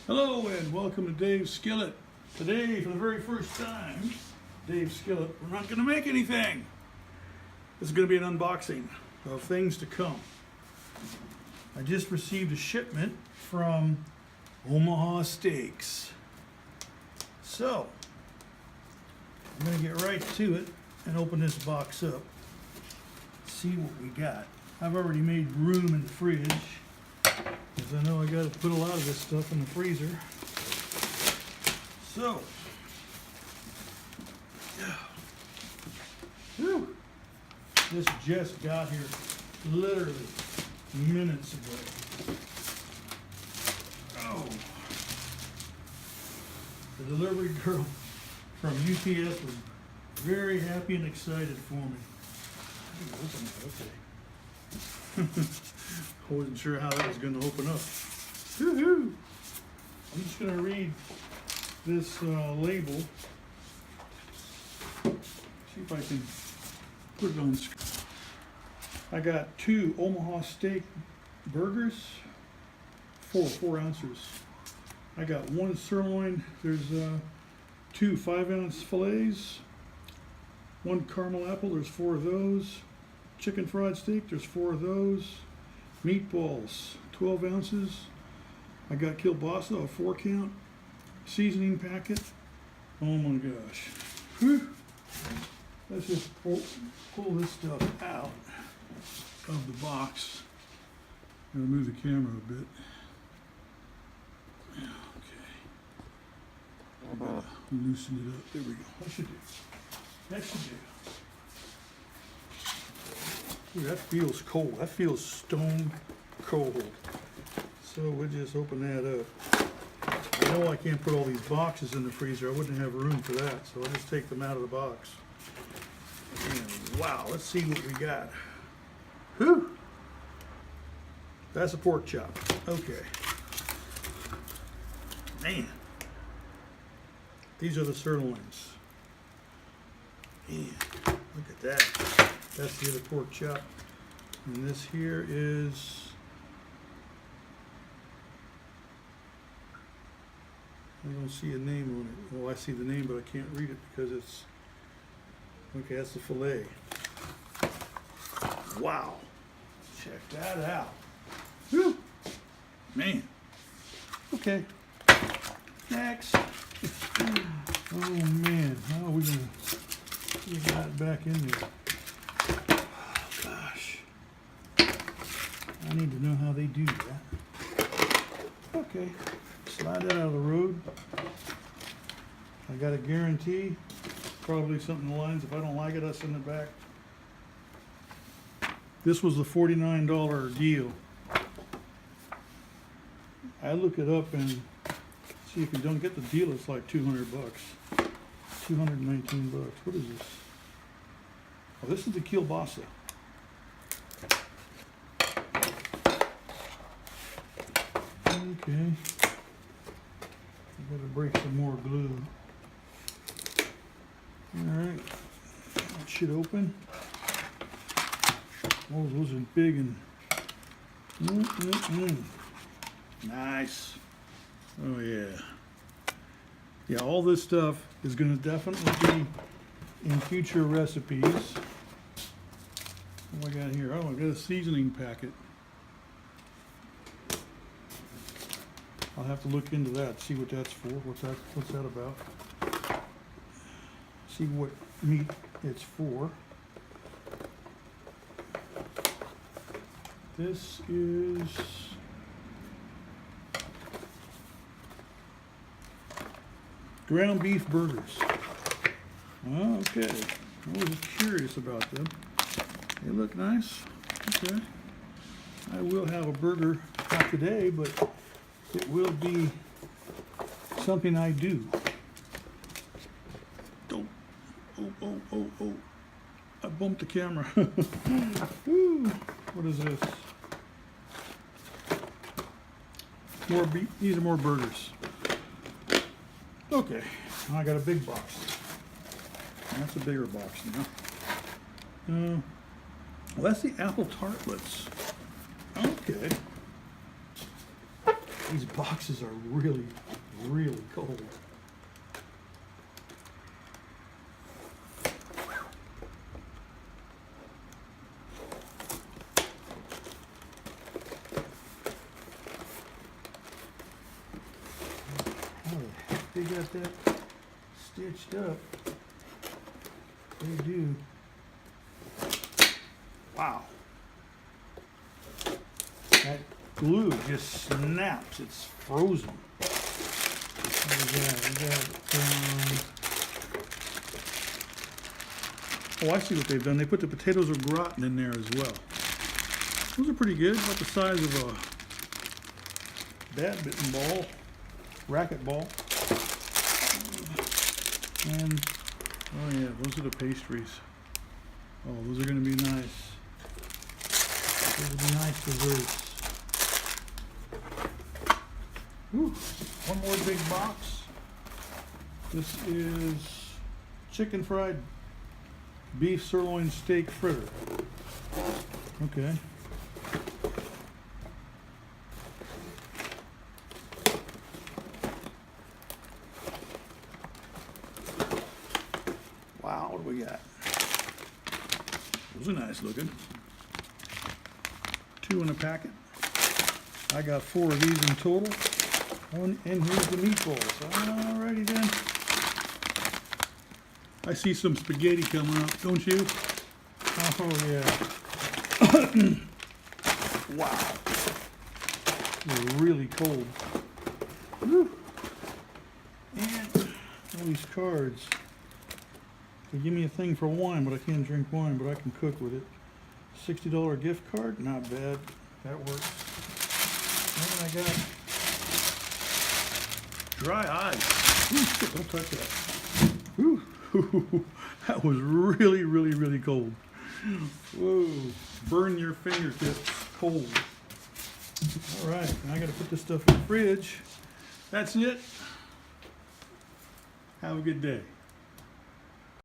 Hello and welcome to Dave's Skillet. Today, for the very first time, Dave's Skillet, we're not going to make anything. This is going to be an unboxing of things to come. I just received a shipment from Omaha Steaks. So, I'm going to get right to it and open this box up. See what we got. I've already made room in the fridge, because I know I got to put a lot of this stuff in the freezer. So, whew, this just got here literally minutes ago. Oh, the delivery girl from UPS was very happy and excited for me. I didn't open it, okay. I wasn't sure how that was going to open up. Woohoo! I'm just going to read this label. See if I can put it on screen. I got 2 Omaha steak burgers, 4 ounces. I got 1 sirloin. There's 2 5-ounce fillets, 1 caramel apple. There's 4 of those. Chicken fried steak, there's 4 of those. Meatballs, 12 ounces. I got kielbasa, a 4 count. Seasoning packet. Oh my gosh. Whew. Let's just pull this stuff out of the box. I'm going to move the camera a bit. Okay. Loosen it up. There we go. That should do. That should do. Ooh, that feels cold. That feels stone cold. So we'll just open that up. I know I can't put all these boxes in the freezer. I wouldn't have room for that. So I'll just take them out of the box. And wow, let's see what we got. Whew. That's a pork chop. Okay. Man. These are the sirloins. Man, look at that. That's the other pork chop. And this here is, I don't see a name on it. Well, I see the name, but I can't read it because it's, okay, that's the filet. Wow. Check that out. Whew. Man. Okay. Next. Oh man, how are we gonna get that back in there? I need to know how they do that. Okay, slide that out of the road. I got a guarantee, probably something in the lines, if I don't like it, I'll send it back. This was the $49 deal. I look it up and see if you don't get the deal, it's like 200 bucks. 219 bucks. What is this? Oh, this is the kielbasa. Okay, I gotta break some more glue. Alright, that should open. Oh, those are big and nice. Oh yeah. Yeah, all this stuff is gonna definitely be in future recipes. What do I got here? Oh, I got a seasoning packet. I'll have to look into that, see what that's for, what's that about. See what meat it's for. This is ground beef burgers. Oh, okay, I was curious about them. They look nice. Okay. I will have a burger, not today, but it will be something I do. Oh. I bumped the camera. Ooh, what is this? More beef. These are more burgers. Okay, now I got a big box. That's a bigger box now. Well, that's the apple tartlets. Okay. These boxes are really, really cold. How the heck they got that stitched up? They do. Wow. That glue just snaps. It's frozen. What is that? Is that, oh, I see what they've done. They put the potatoes of gratin in there as well. Those are pretty good. About the size of a badminton ball, racket ball. And, oh yeah, those are the pastries. Oh, those are going to be nice. Those will be nice desserts. Whew. One more big box. This is chicken fried beef sirloin steak fritter. Okay. Wow, what do we got? Those are nice looking. 2 in a packet. I got 4 of these in total. And here's the meatballs. Alrighty then. I see some spaghetti coming up, don't you? Oh yeah. Wow. They're really cold. Woo. And all these cards. They give me a thing for wine, but I can't drink wine, but I can cook with it. $60 gift card, not bad. That works. And I got dry ice. Ooh, shit, don't touch that. Ooh, that was really, really, really cold. Whoa, burn your fingertips cold. All right, now I got to put this stuff in the fridge. That's it. Have a good day.